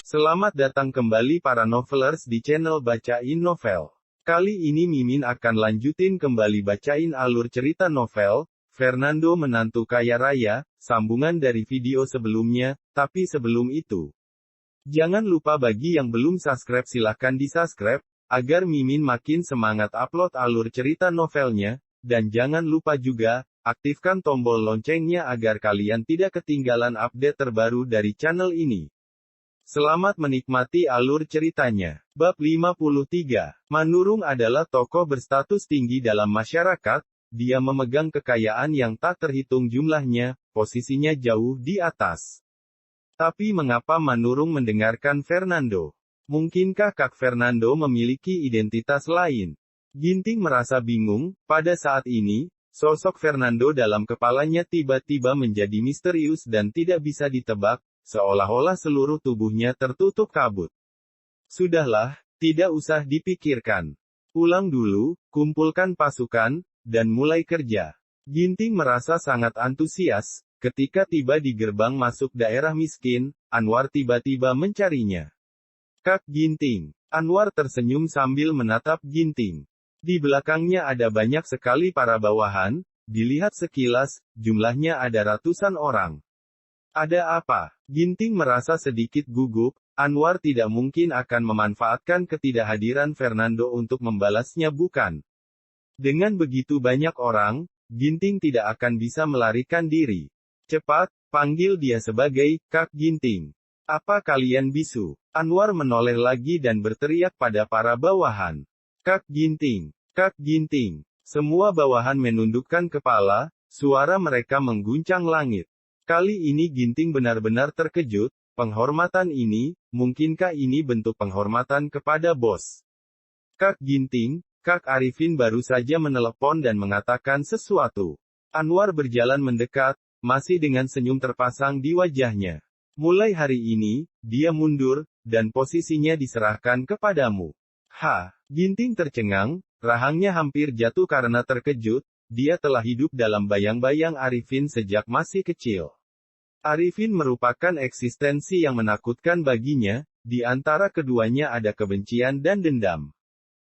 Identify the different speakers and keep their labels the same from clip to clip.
Speaker 1: Selamat datang kembali para novelers di channel Bacain Novel. Kali ini Mimin akan lanjutin kembali bacain alur cerita novel, Fernando Menantu Kaya Raya, sambungan dari video sebelumnya, tapi sebelum itu. Jangan lupa bagi yang belum subscribe silahkan di-subscribe, agar Mimin makin semangat upload alur cerita novelnya, dan jangan lupa juga, aktifkan tombol loncengnya agar kalian tidak ketinggalan update terbaru dari channel ini. Selamat menikmati alur ceritanya. Bab 53. Manurung adalah tokoh berstatus tinggi dalam masyarakat, dia memegang kekayaan yang tak terhitung jumlahnya, posisinya jauh di atas. Tapi mengapa Manurung mendengarkan Fernando? Mungkinkah Kak Fernando memiliki identitas lain? Ginting merasa bingung, pada saat ini, sosok Fernando dalam kepalanya tiba-tiba menjadi misterius dan tidak bisa ditebak, seolah-olah seluruh tubuhnya tertutup kabut. Sudahlah, tidak usah dipikirkan. Pulang dulu, kumpulkan pasukan, dan mulai kerja. Ginting merasa sangat antusias, ketika tiba di gerbang masuk daerah miskin, Anwar tiba-tiba mencarinya. Kak Ginting. Anwar tersenyum sambil menatap Ginting. Di belakangnya ada banyak sekali para bawahan, dilihat sekilas, jumlahnya ada ratusan orang. Ada apa? Ginting merasa sedikit gugup, Anwar tidak mungkin akan memanfaatkan ketidakhadiran Fernando untuk membalasnya bukan? Dengan begitu banyak orang, Ginting tidak akan bisa melarikan diri. Cepat, panggil dia sebagai Kak Ginting. Apa kalian bisu? Anwar menoleh lagi dan berteriak pada para bawahan. Kak Ginting, Kak Ginting. Semua bawahan menundukkan kepala, suara mereka mengguncang langit. Kali ini Ginting benar-benar terkejut, penghormatan ini, mungkinkah ini bentuk penghormatan kepada bos? Kak Ginting, Kak Arifin baru saja menelepon dan mengatakan sesuatu. Anwar berjalan mendekat, masih dengan senyum terpasang di wajahnya. Mulai hari ini, dia mundur, dan posisinya diserahkan kepadamu. Ginting tercengang, rahangnya hampir jatuh karena terkejut. Dia telah hidup dalam bayang-bayang Arifin sejak masih kecil. Arifin merupakan eksistensi yang menakutkan baginya, di antara keduanya ada kebencian dan dendam.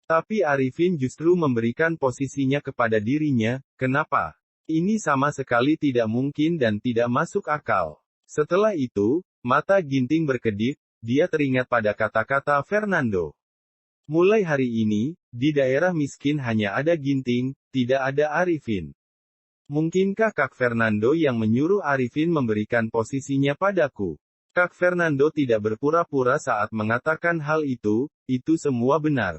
Speaker 1: Tapi Arifin justru memberikan posisinya kepada dirinya, kenapa? Ini sama sekali tidak mungkin dan tidak masuk akal. Setelah itu, mata Ginting berkedip, dia teringat pada kata-kata Fernando. Mulai hari ini, di daerah miskin hanya ada Ginting, tidak ada Arifin. Mungkinkah Kak Fernando yang menyuruh Arifin memberikan posisinya padaku? Kak Fernando tidak berpura-pura saat mengatakan hal itu semua benar.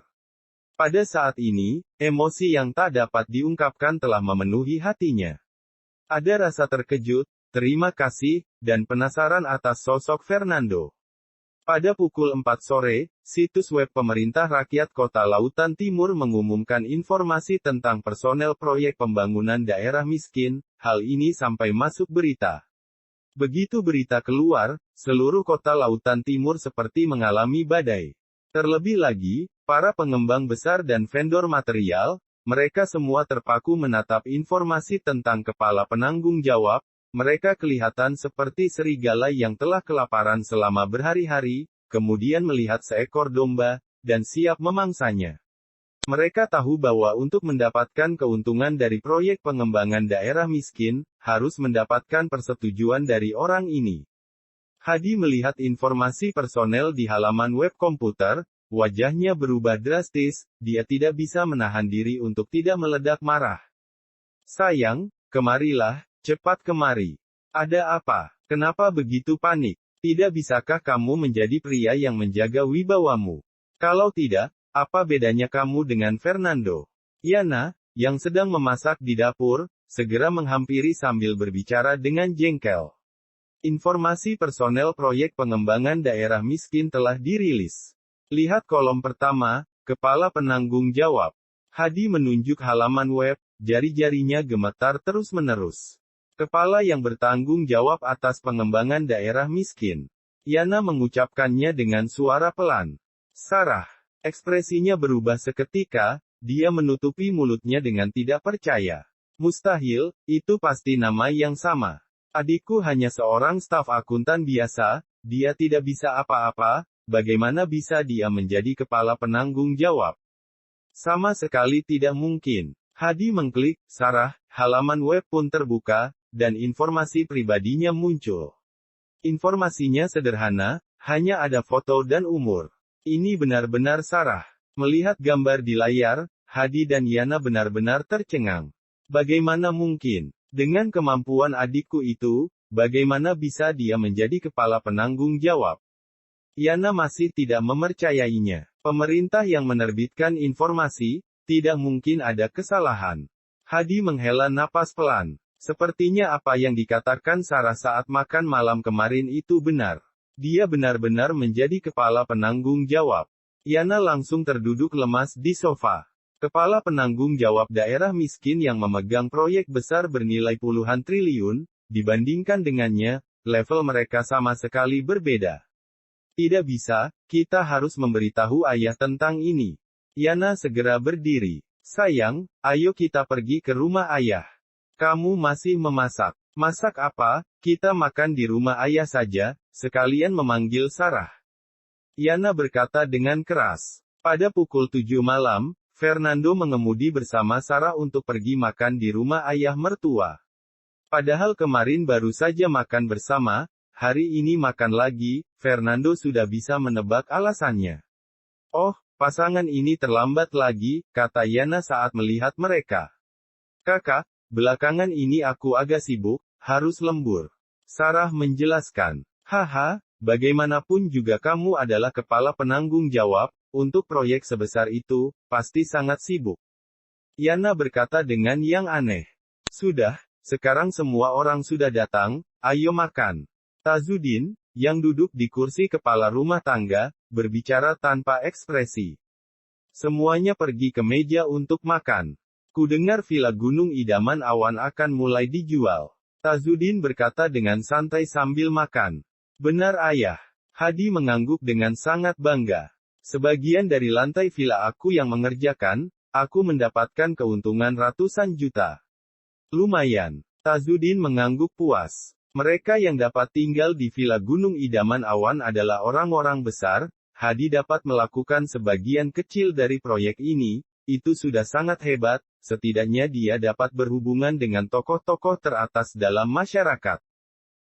Speaker 1: Pada saat ini, emosi yang tak dapat diungkapkan telah memenuhi hatinya. Ada rasa terkejut, terima kasih, dan penasaran atas sosok Fernando. Pada pukul 4 sore, situs web pemerintah rakyat Kota Lautan Timur mengumumkan informasi tentang personel proyek pembangunan daerah miskin, hal ini sampai masuk berita. Begitu berita keluar, seluruh Kota Lautan Timur seperti mengalami badai. Terlebih lagi, para pengembang besar dan vendor material, mereka semua terpaku menatap informasi tentang kepala penanggung jawab. Mereka kelihatan seperti serigala yang telah kelaparan selama berhari-hari, kemudian melihat seekor domba, dan siap memangsanya. Mereka tahu bahwa untuk mendapatkan keuntungan dari proyek pengembangan daerah miskin, harus mendapatkan persetujuan dari orang ini. Hadi melihat informasi personel di halaman web komputer, wajahnya berubah drastis, dia tidak bisa menahan diri untuk tidak meledak marah. Sayang, kemarilah. Cepat kemari. Ada apa? Kenapa begitu panik? Tidak bisakah kamu menjadi pria yang menjaga wibawamu? Kalau tidak, apa bedanya kamu dengan Fernando? Yana, yang sedang memasak di dapur, segera menghampiri sambil berbicara dengan jengkel. Informasi personel proyek pengembangan daerah miskin telah dirilis. Lihat kolom pertama, Kepala Penanggung Jawab. Hadi menunjuk halaman web, jari-jarinya gemetar terus-menerus. Kepala yang bertanggung jawab atas pengembangan daerah miskin. Yana mengucapkannya dengan suara pelan. Sarah. Ekspresinya berubah seketika, dia menutupi mulutnya dengan tidak percaya. Mustahil, itu pasti nama yang sama. Adikku hanya seorang staf akuntan biasa, dia tidak bisa apa-apa, bagaimana bisa dia menjadi kepala penanggung jawab? Sama sekali tidak mungkin. Hadi mengklik, Sarah, halaman web pun terbuka, dan informasi pribadinya muncul. Informasinya sederhana, hanya ada foto dan umur. Ini benar-benar Sarah. Melihat gambar di layar, Hadi dan Yana benar-benar tercengang. Bagaimana mungkin? Dengan kemampuan adikku itu, bagaimana bisa dia menjadi kepala penanggung jawab? Yana masih tidak mempercayainya. Pemerintah yang menerbitkan informasi, tidak mungkin ada kesalahan. Hadi menghela napas pelan. Sepertinya apa yang dikatakan Sarah saat makan malam kemarin itu benar. Dia benar-benar menjadi kepala penanggung jawab. Yana langsung terduduk lemas di sofa. Kepala penanggung jawab daerah miskin yang memegang proyek besar bernilai puluhan triliun, dibandingkan dengannya, level mereka sama sekali berbeda. Tidak bisa, kita harus memberitahu ayah tentang ini. Yana segera berdiri. Sayang, ayo kita pergi ke rumah ayah. Kamu masih memasak. Masak apa? Kita makan di rumah ayah saja, sekalian memanggil Sarah. Yana berkata dengan keras. Pada pukul 7 malam, Fernando mengemudi bersama Sarah untuk pergi makan di rumah ayah mertua. Padahal kemarin baru saja makan bersama, hari ini makan lagi, Fernando sudah bisa menebak alasannya. Oh, pasangan ini terlambat lagi, kata Yana saat melihat mereka. Kakak, belakangan ini aku agak sibuk, harus lembur. Sarah menjelaskan. Haha, bagaimanapun juga kamu adalah kepala penanggung jawab, untuk proyek sebesar itu, pasti sangat sibuk. Yana berkata dengan yang aneh. Sudah, sekarang semua orang sudah datang, ayo makan. Tazudin, yang duduk di kursi kepala rumah tangga, berbicara tanpa ekspresi. Semuanya pergi ke meja untuk makan. Kudengar villa Gunung Idaman Awan akan mulai dijual. Tazudin berkata dengan santai sambil makan. Benar ayah. Hadi mengangguk dengan sangat bangga. Sebagian dari lantai villa aku yang mengerjakan, aku mendapatkan keuntungan ratusan juta. Lumayan. Tazudin mengangguk puas. Mereka yang dapat tinggal di villa Gunung Idaman Awan adalah orang-orang besar. Hadi dapat melakukan sebagian kecil dari proyek ini, itu sudah sangat hebat, setidaknya dia dapat berhubungan dengan tokoh-tokoh teratas dalam masyarakat.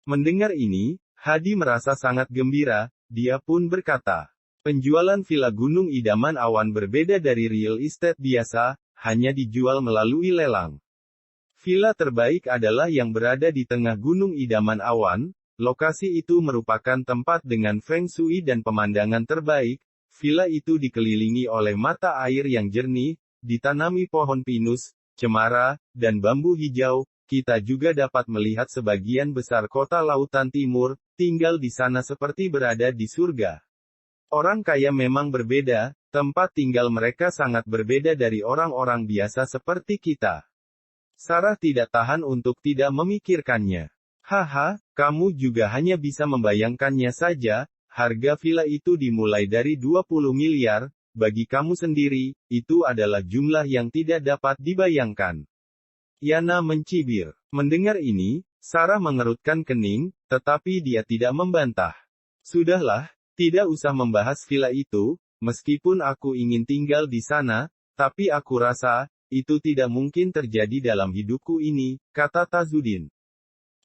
Speaker 1: Mendengar ini, Hadi merasa sangat gembira, dia pun berkata. Penjualan villa Gunung Idaman Awan berbeda dari real estate biasa, hanya dijual melalui lelang. Villa terbaik adalah yang berada di tengah Gunung Idaman Awan, lokasi itu merupakan tempat dengan feng shui dan pemandangan terbaik, villa itu dikelilingi oleh mata air yang jernih, ditanami pohon pinus, cemara, dan bambu hijau, kita juga dapat melihat sebagian besar kota lautan timur, tinggal di sana seperti berada di surga. Orang kaya memang berbeda, tempat tinggal mereka sangat berbeda dari orang-orang biasa seperti kita. Sarah tidak tahan untuk tidak memikirkannya. Haha, kamu juga hanya bisa membayangkannya saja, harga villa itu dimulai dari 20 miliar, bagi kamu sendiri, itu adalah jumlah yang tidak dapat dibayangkan. Yana mencibir. Mendengar ini, Sarah mengerutkan kening, tetapi dia tidak membantah. Sudahlah. Tidak usah membahas villa itu, meskipun aku ingin tinggal di sana, tapi aku rasa, itu tidak mungkin terjadi dalam hidupku ini, kata Tazudin.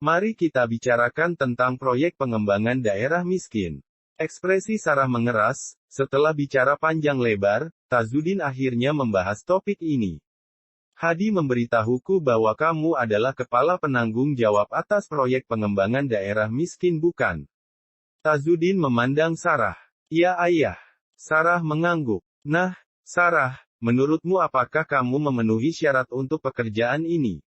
Speaker 1: Mari kita bicarakan tentang proyek pengembangan daerah miskin. Ekspresi Sarah mengeras, setelah bicara panjang lebar, Tazudin akhirnya membahas topik ini. Hadi memberitahuku bahwa kamu adalah kepala penanggung jawab atas proyek pengembangan daerah miskin bukan? Tazudin memandang Sarah. Ya ayah. Sarah mengangguk. Nah, Sarah, menurutmu apakah kamu memenuhi syarat untuk pekerjaan ini?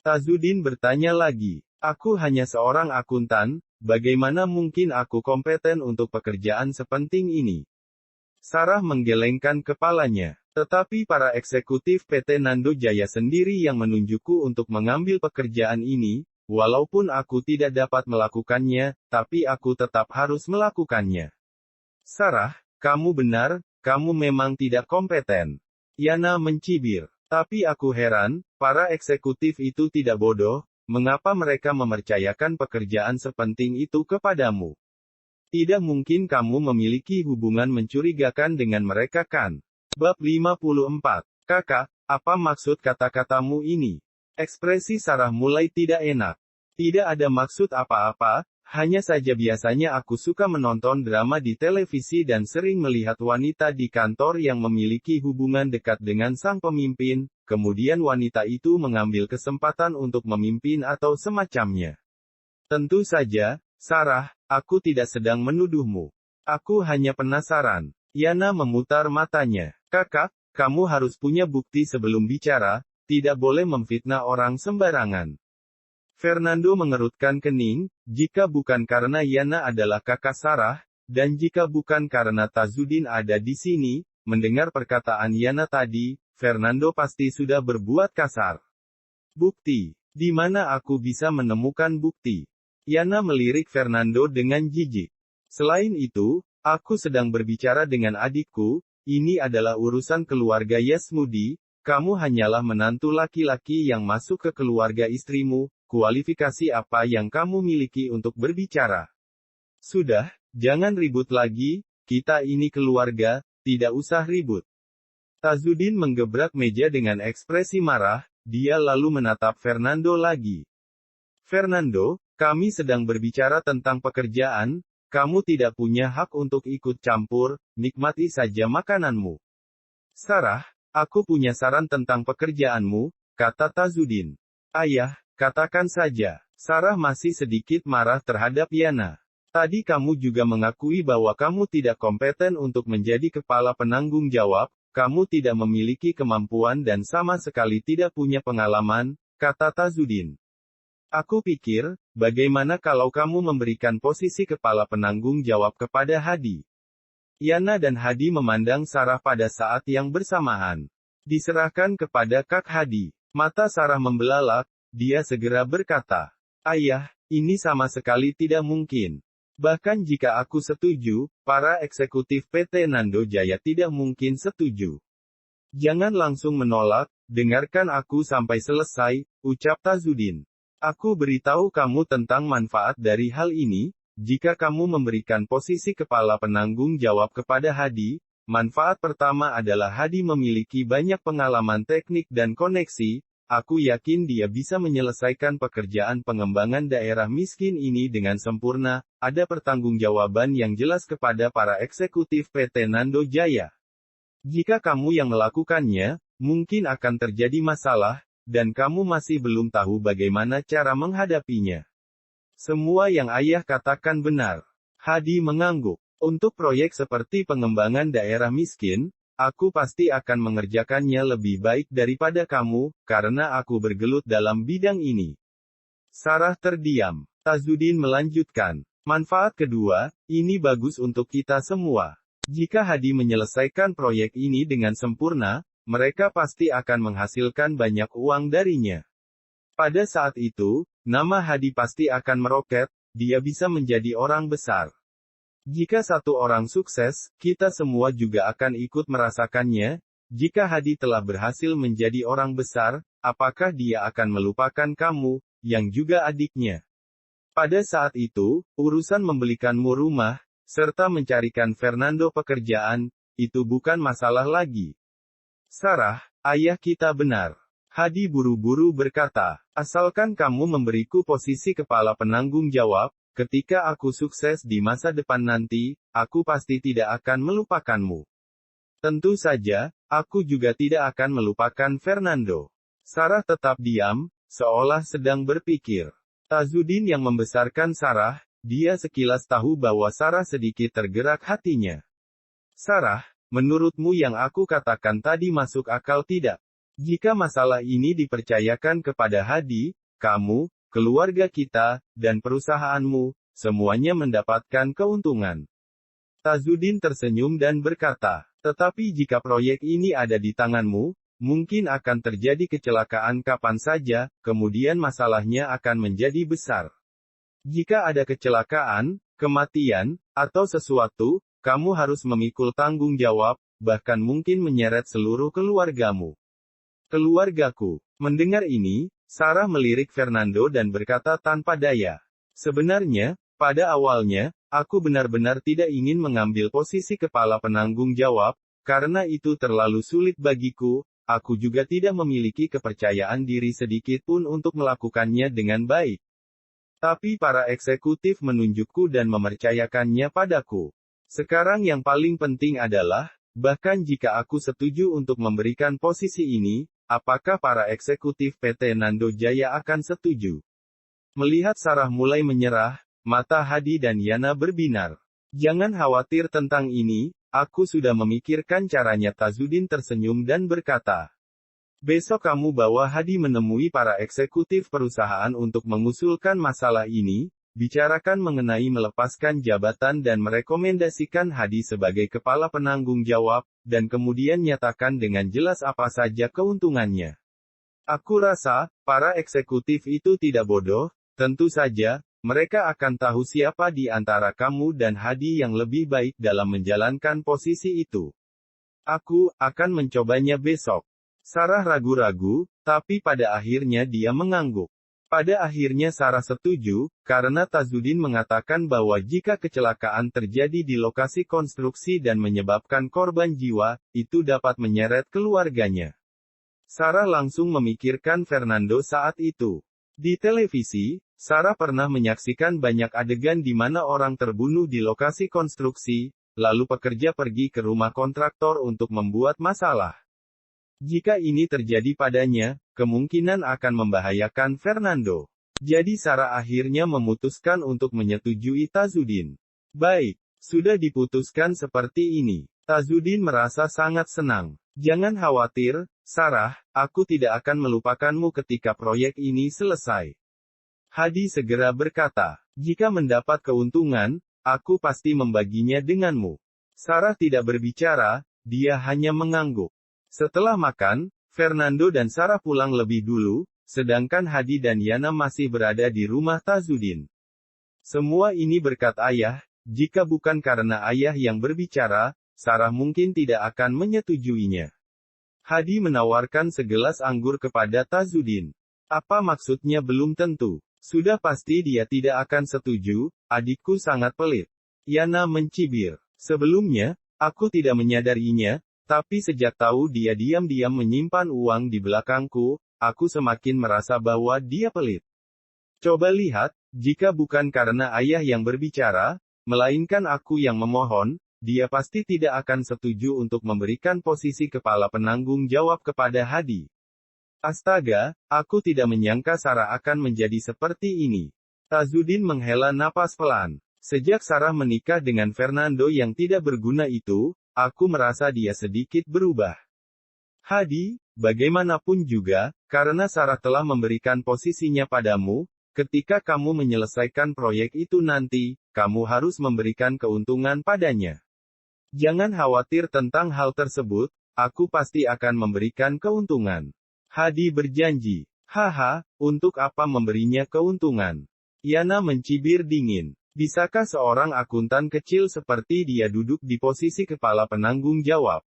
Speaker 1: Tazudin bertanya lagi. Aku hanya seorang akuntan, bagaimana mungkin aku kompeten untuk pekerjaan sepenting ini? Sarah menggelengkan kepalanya. Tetapi para eksekutif PT Nando Jaya sendiri yang menunjukku untuk mengambil pekerjaan ini, walaupun aku tidak dapat melakukannya, tapi aku tetap harus melakukannya. Sarah, kamu benar, kamu memang tidak kompeten. Yana mencibir. Tapi aku heran, para eksekutif itu tidak bodoh, mengapa mereka mempercayakan pekerjaan sepenting itu kepadamu? Tidak mungkin kamu memiliki hubungan mencurigakan dengan mereka kan? Bab 54. Kakak, apa maksud kata-katamu ini? Ekspresi Sarah mulai tidak enak. Tidak ada maksud apa-apa, hanya saja biasanya aku suka menonton drama di televisi dan sering melihat wanita di kantor yang memiliki hubungan dekat dengan sang pemimpin, kemudian wanita itu mengambil kesempatan untuk memimpin atau semacamnya. Tentu saja, Sarah, aku tidak sedang menuduhmu. Aku hanya penasaran. Yana memutar matanya. Kakak, kamu harus punya bukti sebelum bicara, tidak boleh memfitnah orang sembarangan. Fernando mengerutkan kening, jika bukan karena Yana adalah kakak Sarah, dan jika bukan karena Tazudin ada di sini, mendengar perkataan Yana tadi, Fernando pasti sudah berbuat kasar. Bukti. Di mana aku bisa menemukan bukti? Yana melirik Fernando dengan jijik. Selain itu, aku sedang berbicara dengan adikku, ini adalah urusan keluarga Yasmudi, kamu hanyalah menantu laki-laki yang masuk ke keluarga istrimu, kualifikasi apa yang kamu miliki untuk berbicara? Sudah, jangan ribut lagi, kita ini keluarga, tidak usah ribut. Tazudin menggebrak meja dengan ekspresi marah, dia lalu menatap Fernando lagi. Fernando, kami sedang berbicara tentang pekerjaan, kamu tidak punya hak untuk ikut campur, nikmati saja makananmu. Sarah, aku punya saran tentang pekerjaanmu, kata Tazudin. Ayah, katakan saja. Sarah masih sedikit marah terhadap Yana. Tadi kamu juga mengakui bahwa kamu tidak kompeten untuk menjadi kepala penanggung jawab, kamu tidak memiliki kemampuan dan sama sekali tidak punya pengalaman, kata Tazudin. Aku pikir, bagaimana kalau kamu memberikan posisi kepala penanggung jawab kepada Hadi? Yana dan Hadi memandang Sarah pada saat yang bersamaan. Diserahkan kepada Kak Hadi. Mata Sarah membelalak, dia segera berkata, Ayah, ini sama sekali tidak mungkin. Bahkan jika aku setuju, para eksekutif PT Nando Jaya tidak mungkin setuju. Jangan langsung menolak, dengarkan aku sampai selesai, ucap Tazudin. Aku beritahu kamu tentang manfaat dari hal ini, jika kamu memberikan posisi kepala penanggung jawab kepada Hadi, manfaat pertama adalah Hadi memiliki banyak pengalaman teknik dan koneksi, aku yakin dia bisa menyelesaikan pekerjaan pengembangan daerah miskin ini dengan sempurna, ada pertanggungjawaban yang jelas kepada para eksekutif PT Nando Jaya. Jika kamu yang melakukannya, mungkin akan terjadi masalah, dan kamu masih belum tahu bagaimana cara menghadapinya. Semua yang ayah katakan benar. Hadi mengangguk. Untuk proyek seperti pengembangan daerah miskin, aku pasti akan mengerjakannya lebih baik daripada kamu, karena aku bergelut dalam bidang ini. Sarah terdiam. Tazudin melanjutkan. Manfaat kedua, ini bagus untuk kita semua. Jika Hadi menyelesaikan proyek ini dengan sempurna, mereka pasti akan menghasilkan banyak uang darinya. Pada saat itu, nama Hadi pasti akan meroket, dia bisa menjadi orang besar. Jika satu orang sukses, kita semua juga akan ikut merasakannya. Jika Hadi telah berhasil menjadi orang besar, apakah dia akan melupakan kamu, yang juga adiknya? Pada saat itu, urusan membelikanmu rumah, serta mencarikan Fernando pekerjaan, itu bukan masalah lagi. Sarah, ayah kita benar. Hadi buru-buru berkata, asalkan kamu memberiku posisi kepala penanggung jawab, ketika aku sukses di masa depan nanti, aku pasti tidak akan melupakanmu. Tentu saja, aku juga tidak akan melupakan Fernando. Sarah tetap diam, seolah sedang berpikir. Tazudin yang membesarkan Sarah, dia sekilas tahu bahwa Sarah sedikit tergerak hatinya. Sarah, menurutmu yang aku katakan tadi masuk akal tidak? Jika masalah ini dipercayakan kepada Hadi, kamu, keluarga kita, dan perusahaanmu, semuanya mendapatkan keuntungan. Tazudin tersenyum dan berkata, tetapi jika proyek ini ada di tanganmu, mungkin akan terjadi kecelakaan kapan saja, kemudian masalahnya akan menjadi besar. Jika ada kecelakaan, kematian, atau sesuatu, kamu harus memikul tanggung jawab, bahkan mungkin menyeret seluruh keluargamu. Keluargaku. Mendengar ini, Sarah melirik Fernando dan berkata tanpa daya. Sebenarnya, pada awalnya, Aku benar-benar tidak ingin mengambil posisi kepala penanggung jawab, karena itu terlalu sulit bagiku. Aku juga tidak memiliki kepercayaan diri sedikit pun untuk melakukannya dengan baik. Tapi para eksekutif menunjukku dan mempercayakannya padaku. Sekarang yang paling penting adalah, bahkan jika aku setuju untuk memberikan posisi ini, apakah para eksekutif PT Nando Jaya akan setuju? Melihat Sarah mulai menyerah, mata Hadi dan Yana berbinar. Jangan khawatir tentang ini, aku sudah memikirkan caranya. Tazudin tersenyum dan berkata. Besok kamu bawa Hadi menemui para eksekutif perusahaan untuk mengusulkan masalah ini, bicarakan mengenai melepaskan jabatan dan merekomendasikan Hadi sebagai kepala penanggung jawab, dan kemudian nyatakan dengan jelas apa saja keuntungannya. Aku rasa, para eksekutif itu tidak bodoh, tentu saja, mereka akan tahu siapa di antara kamu dan Hadi yang lebih baik dalam menjalankan posisi itu. Aku akan mencobanya besok. Sarah ragu-ragu, tapi pada akhirnya dia mengangguk. Pada akhirnya Sarah setuju, karena Tazudin mengatakan bahwa jika kecelakaan terjadi di lokasi konstruksi dan menyebabkan korban jiwa, itu dapat menyeret keluarganya. Sarah langsung memikirkan Fernando saat itu. Di televisi, Sarah pernah menyaksikan banyak adegan di mana orang terbunuh di lokasi konstruksi, lalu pekerja pergi ke rumah kontraktor untuk membuat masalah. Jika ini terjadi padanya, kemungkinan akan membahayakan Fernando. Jadi Sarah akhirnya memutuskan untuk menyetujui Tazudin. Baik, sudah diputuskan seperti ini. Tazudin merasa sangat senang. Jangan khawatir, Sarah, aku tidak akan melupakanmu ketika proyek ini selesai. Hadi segera berkata, jika mendapat keuntungan, aku pasti membaginya denganmu. Sarah tidak berbicara, dia hanya mengangguk. Setelah makan, Fernando dan Sarah pulang lebih dulu, sedangkan Hadi dan Yana masih berada di rumah Tazudin. Semua ini berkat ayah, jika bukan karena ayah yang berbicara, Sarah mungkin tidak akan menyetujuinya. Hadi menawarkan segelas anggur kepada Tazudin. Apa maksudnya belum tentu. Sudah pasti dia tidak akan setuju, adikku sangat pelit. Yana mencibir. Sebelumnya, aku tidak menyadarinya, tapi sejak tahu dia diam-diam menyimpan uang di belakangku, aku semakin merasa bahwa dia pelit. Coba lihat, jika bukan karena ayah yang berbicara, melainkan aku yang memohon, dia pasti tidak akan setuju untuk memberikan posisi kepala penanggung jawab kepada Hadi. Astaga, aku tidak menyangka Sarah akan menjadi seperti ini. Tazudin menghela napas pelan. Sejak Sarah menikah dengan Fernando yang tidak berguna itu, aku merasa dia sedikit berubah. Hadi, bagaimanapun juga, karena Sarah telah memberikan posisinya padamu, ketika kamu menyelesaikan proyek itu nanti, kamu harus memberikan keuntungan padanya. Jangan khawatir tentang hal tersebut, aku pasti akan memberikan keuntungan. Hadi berjanji. Haha, untuk apa memberinya keuntungan? Yana mencibir dingin. Bisakah seorang akuntan kecil seperti dia duduk di posisi kepala penanggung jawab?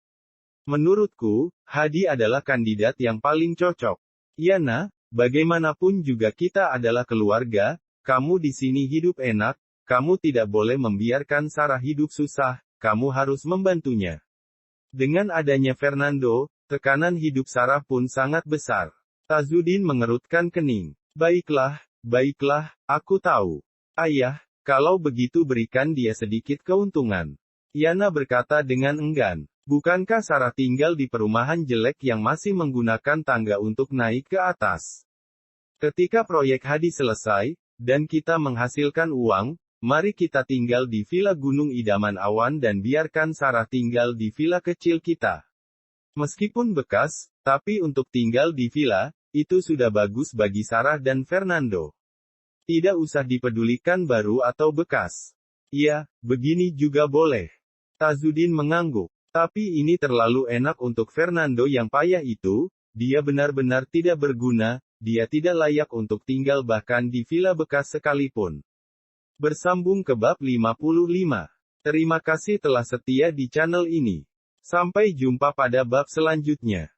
Speaker 1: Menurutku, Hadi adalah kandidat yang paling cocok. Yana, bagaimanapun juga kita adalah keluarga, kamu di sini hidup enak, kamu tidak boleh membiarkan Sarah hidup susah, kamu harus membantunya. Dengan adanya Fernando, tekanan hidup Sarah pun sangat besar. Tazudin mengerutkan kening. Baiklah, aku tahu. Ayah, kalau begitu berikan dia sedikit keuntungan. Yana berkata dengan enggan. Bukankah Sarah tinggal di perumahan jelek yang masih menggunakan tangga untuk naik ke atas? Ketika proyek Hadi selesai, dan kita menghasilkan uang, mari kita tinggal di villa Gunung Idaman Awan dan biarkan Sarah tinggal di villa kecil kita. Meskipun bekas, tapi untuk tinggal di villa, itu sudah bagus bagi Sarah dan Fernando. Tidak usah dipedulikan baru atau bekas. Iya, begini juga boleh. Tazudin mengangguk. Tapi ini terlalu enak untuk Fernando yang payah itu, dia benar-benar tidak berguna, dia tidak layak untuk tinggal bahkan di villa bekas sekalipun. Bersambung ke bab 55. Terima kasih telah setia di channel ini. Sampai jumpa pada bab selanjutnya.